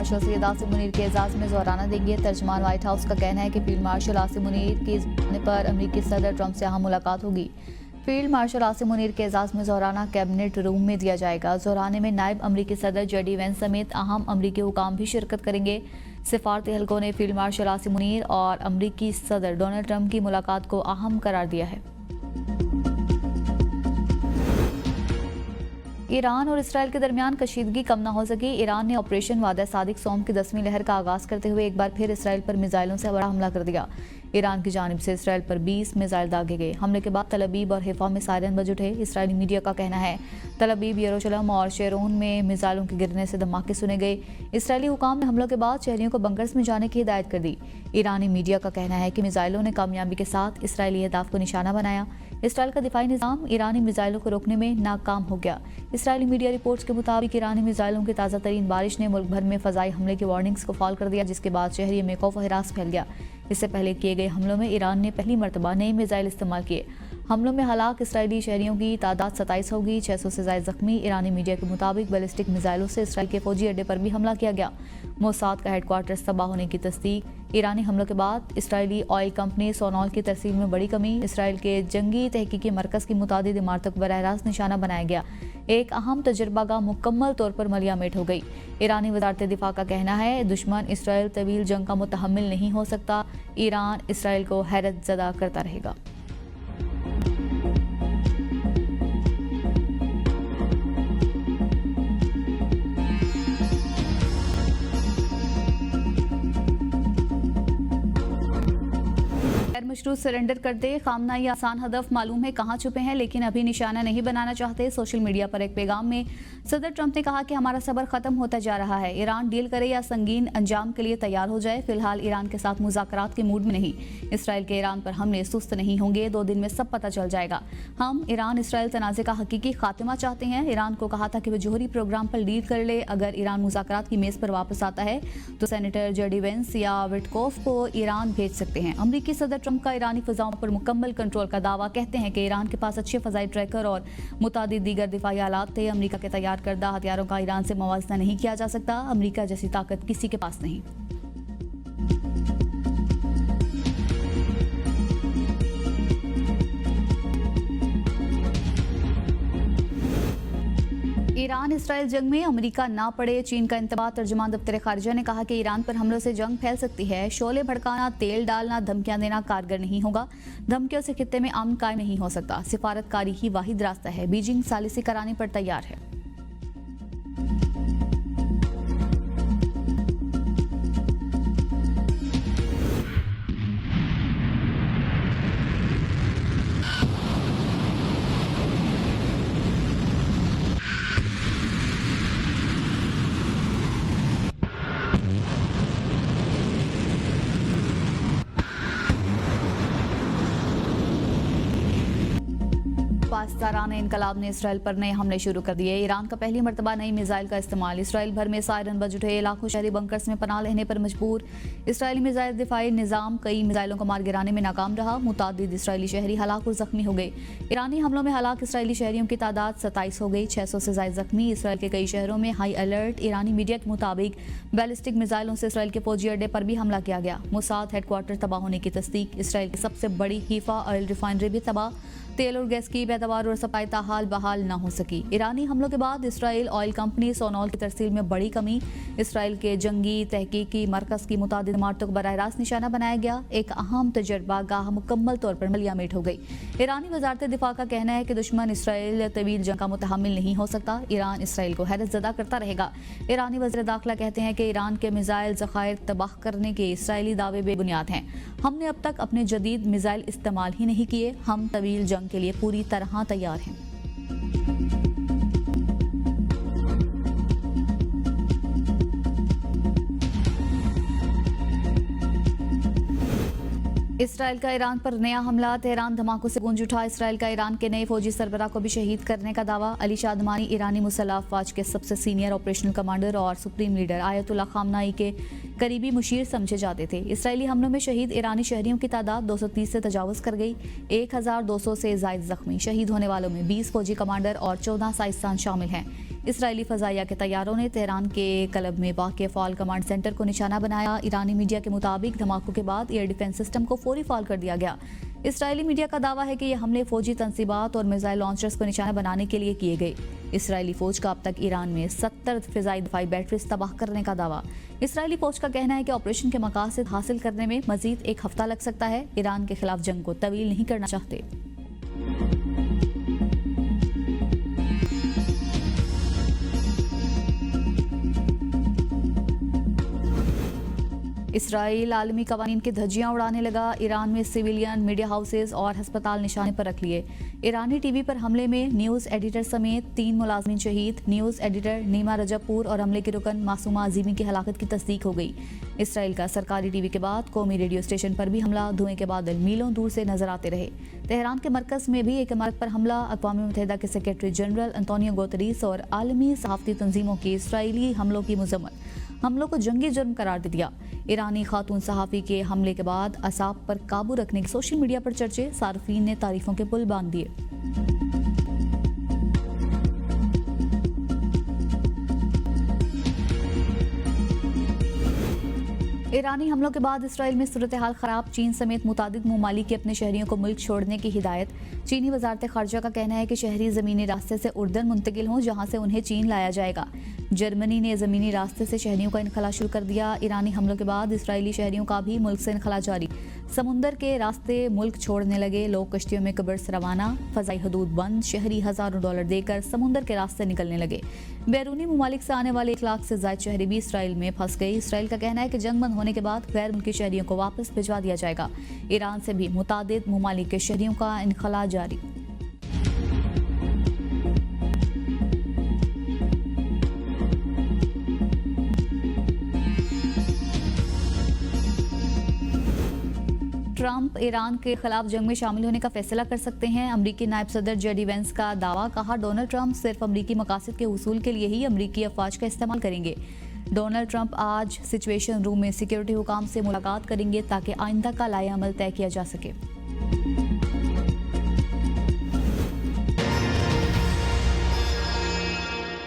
Martial Syed Asim Munir के एजाज में ज़ोराना देंगे। तर्जमान व्हाइट हाउस का कहना है कि फील्ड मार्शल आसिम मुनीर के जाने पर अमेरिकी सदर ट्रंप से अहम मुलाकात होगी। फील्ड मार्शल आसिम मुनीर के एजाज में ज़ोराना कैबिनेट रूम में दिया जाएगा। ज़ोराने में नायब अमरीकी सदर जेडी वेंस समेत अहम अमरीकी हुकाम भी शिरकत करेंगे। सिफारती हलकों ने फील्ड मार्शल आसिम मुनीर और अमरीकी सदर डोनाल्ड ट्रंप की मुलाकात को अहम करार दिया है। ईरान और इसराइल के दरमियान कशीदगी कम न हो सकी। ईरान ने ऑपरेशन वादा सादिक सोम की 10वीं लहर का आगाज करते हुए एक बार फिर इसराइल पर मिसाइलों से बड़ा हमला कर दिया। ईरान की जानिब से इसराइल पर 20 मिसाइल दागे गए। हमले के बाद तल अबीब और हिफा में सायरन बज उठे। इसराइली मीडिया का कहना है तल अबीब, यरूशलेम और शेरोन में मिसाइलों के गिरने से धमाके सुने गए। इसराइली हुकाम ने हमलों के बाद शहरियों को बंकर्स में जाने की हिदायत कर दी। ईरानी मीडिया का कहना है कि मिसाइलों ने कामयाबी के साथ इसराइली अहदाफ को निशाना बनाया। इसराइल का दिफाई निज़ाम ईरानी मिसाइलों को रोकने में नाकाम हो गया। इसराइली मीडिया रिपोर्ट्स के मुताबिक ईरानी मिसाइलों की ताज़ा तरीन बारिश ने मुल्क भर में फ़ज़ाई हमले की वार्निंग्स को फाल कर दिया, जिसके बाद शहरियों में खौफ व हिरास फैल गया। इससे पहले किए गए हमलों में ईरान ने पहली मरतबा नए मिसाइल इस्तेमाल किए। हमलों में हलाक इसराइली शहरियों की तादाद 27 होगी। 600 से ज़ायद जख्मी। ईरानी मीडिया के मुताबिक बैलिस्टिक मिसाइलों से इसराइल के फौजी अड्डे पर भी हमला किया गया। मोसाद का हेडक्वार्टर्स तबाह होने की तस्दीक। ईरानी हमलों के बाद इसराइली ऑयल कंपनी सोनॉल की तरसील में बड़ी कमी। इसराइल के जंगी तहकीकी मरकज़ की मुतादिद इमारतों को बराह रास्त निशाना बनाया गया। एक अहम तजर्बागाह मुकम्मल तौर पर मलियामेट हो गई। ईरानी वज़ारत दिफा का कहना है दुश्मन इसराइल तवील जंग का मुतहम्मिल नहीं हो सकता। ईरान इसराइल को हैरत ज़दा करता रहेगा। मशरूत सरेंडर कर दे। खामना ये आसान हदफ मालूम है कहाँ छुपे हैं, लेकिन अभी निशाना नहीं बनाना चाहते। सोशल मीडिया पर एक पैगाम में सदर ट्रंप ने कहा कि हमारा सब्र खत्म होता जा रहा है। ईरान डील करे या संगीन अंजाम के लिए तैयार हो जाए। फिलहाल ईरान के साथ मुज़ाकरात के मूड में नहीं। इसराइल के ईरान पर हमले सुस्त नहीं होंगे। 2 दिन में सब पता चल जाएगा। हम ईरान इसराइल तनाज़े का हकीकी खात्मा चाहते हैं। ईरान को कहा था कि वह जोहरी प्रोग्राम पर लीड कर ले। अगर ईरान मुज़ाकरात की मेज़ पर वापस आता है तो सेनेटर जेडी वेंस या विटकोफ को ईरान भेज सकते हैं। अमरीकी सदर ट्रंप का ईरानी फ़ज़ाओं पर मुकम्मल कंट्रोल का दावा। कहते हैं कि ईरान के पास अच्छे फ़ज़ाई ट्रैकर और मुतादिद दीगर दिफाई आलात थे। अमरीका के तैयार करदा हथियारों का ईरान से मुवाजना नहीं किया जा सकता। अमरीका जैसी ताकत किसी के पास नहीं। ईरान इसराइल जंग में अमेरिका ना पड़े, चीन का इंतबाह। तर्जुमान दफ्तर खारिजा ने कहा कि ईरान पर हमलों से जंग फैल सकती है। शोले भड़काना, तेल डालना, धमकियां देना कारगर नहीं होगा। धमकियों से खित्ते में अमन कायम नहीं हो सकता। सिफारतकारी ही वाहिद रास्ता है। बीजिंग सालिसी कराने पर तैयार है। पाकिस्तान इनकलाब ने इसराइल पर नए हमले शुरू कर दिए। ईरान का पहली मरतबा नई मिसाइल का इस्तेमाल। इसराइल भर में सायरन बज उठे। लाखों शहरी बंकर्स में पनाह लेने पर मजबूर। इसराइली मिसाइल दिफाई निज़ाम कई मिसाइलों को मार गिराने में नाकाम रहा। मुतादिद इसराइली शहरी हलाक और जख्मी हो गए। ईरानी हमलों में हलाक इसराइली शहरियों की तादाद 27 हो गई। 600 से ज़ायद जख्मी। इसराइल के कई शहरों में हाई अलर्ट। ईरानी मीडिया के मुताबिक बैलिस्टिक मिसाइलों से इसराइल के फौजी अड्डे पर भी हमला किया गया। मोसाद हेडक्वार्टर तबाह होने की तस्दीक। इसराइल की सबसे बड़ी हिफा ऑयल रिफाइनरी भी तबाह। तेल और गैस की पैदावार और सप्लाई ताहाल बहाल न हो सकी। ईरानी हमलों के बाद इसराइल ऑयल कंपनी सोनॉल की तरसील में बड़ी कमी। इसराइल के जंगी तहकीकी मरकज़ की मुतादिद इमारतों को बराह रास्त निशाना बनाया गया। एक अहम तजर्बागाह मुकम्मल तौर पर मलियामेट हो गई। ईरानी वज़ारत दिफा का कहना है कि दुश्मन इसराइल तवील जंग का मुतहम्मिल नहीं हो सकता। ईरान इसराइल को हैरत ज़दा करता रहेगा। ईरानी वज़ीर दाखिला कहते हैं कि ईरान के मिसाइल ज़खायर तबाह करने के इसराइली दावे बेबुनियाद हैं। हमने अब तक अपने जदीद मिसाइल इस्तेमाल ही नहीं किए। हम तवील जंग के लिए पूरी तरह तैयार हैं। इसराइल का ईरान पर नया हमला। तेहरान धमाकों से गूंज उठा। इसराइल का ईरान के नए फौजी सरबराह को भी शहीद करने का दावा। अली शादमानी ईरानी मुसल्लह अफ़वाज के सबसे सीनियर ऑपरेशनल कमांडर और सुप्रीम लीडर आयतुल्लाह खामनाई के करीबी मुशीर समझे जाते थे। इसराइली हमलों में शहीद ईरानी शहरियों की तादाद 230 से तजावुज कर गई। 1200 से जायद जख्मी। शहीद होने वालों में 20 फौजी कमांडर और 14 साइंसदान शामिल हैं। इसराइली फजाइया के तैयारों ने तेहरान के कलब में वाक़ फॉल कमांड सेंटर को निशाना बनाया। ईरानी मीडिया के मुताबिक धमाकों के बाद एयर डिफेंस सिस्टम को फौरी फॉल कर दिया गया। इसराइली मीडिया का दावा है कि ये हमले फौजी तंसीबात और मिसाइल लॉन्चर्स को निशाना बनाने के लिए किए गए। इसराइली फौज का अब तक ईरान में 70 फिजाई दफाई बैटरीज तबाह करने का दावा। इसराइली फौज का कहना है कि ऑपरेशन के मकासद हासिल करने में मजीद एक हफ्ता लग सकता है। ईरान के खिलाफ जंग को तवील नहीं करना चाहते। इसराइल आलमी कवानीन की धज्जियां उड़ाने लगा। ईरान में सिविलियन, मीडिया हाउसेज और हस्पताल निशाने पर रख लिए। ईरानी टीवी पर हमले में न्यूज़ एडिटर समेत 3 मुलाजमीन शहीद। न्यूज़ एडिटर नीमा रजबपुर और हमले के रुकन मासूमा अजीमी की हलाकत की तस्दीक हो गई। इसराइल का सरकारी टीवी के बाद कौमी रेडियो स्टेशन पर भी हमला। धुएं के बादल मीलों दूर से नजर आते रहे। तेहरान के मरकज में भी एक इमारत पर हमला। अक़वाम मुत्तहिदा के सेक्रेटरी जनरल अंतोनियो गुतेरेस और आलमी सहाफ़ती तंजीमों की इसराइली हमलों की मजम्मत। हमलों को जंगी जुर्म करार दे दिया। ईरानी खातून सहाफ़ी के हमले के बाद असाब पर काबू रखने के सोशल मीडिया पर चर्चे। सार्फिन ने तारीफों के पुल बांध दिए। ईरानी हमलों के बाद इसराइल में सूरत हाल खराब। चीन समेत मुतादिद ममालिक की अपने शहरियों को मुल्क छोड़ने की हिदायत। चीनी वजारत खारजा का कहना है कि शहरी ज़मीनी रास्ते से उर्दन मुंतकिल हों जहाँ से उन्हें चीन लाया जाएगा। जर्मनी ने ज़मीनी रास्ते से शहरियों का इनखला शुरू कर दिया। ईरानी हमलों के बाद इसराइली शहरियों का भी मुल्क से इनखला जारी। समुंदर के रास्ते मुल्क छोड़ने लगे लोग। कश्तियों में कब्र्स रवाना। फ़ज़ाई हदूद बंद। शहरी हज़ारों डॉलर देकर समुंदर के रास्ते निकलने लगे। बैरूनी ममालिक से आने वाले 1 लाख से ज़ायद शहरी भी इसराइल में फंस गए। इसराइल का कहना है कि जंग बंद होने के बाद गैर मुल्की शहरियों को वापस भिजवा दिया जाएगा। ईरान से भी मुतादिद ममालिक के शहरियों का इनखला जारी। ट्रंप ईरान के खिलाफ जंग में शामिल होने का फैसला कर सकते हैं। अमरीकी नायब सदर जेडी वेंस का दावा। कहा, डोनाल्ड ट्रंप सिर्फ अमरीकी मकासद के हुसूल के लिए ही अमरीकी अफवाज का इस्तेमाल करेंगे। डोनाल्ड ट्रंप आज सिचुएशन रूम में सिक्योरिटी हुकाम से मुलाकात करेंगे ताकि आइंदा का लाए अमल तय किया जा सके।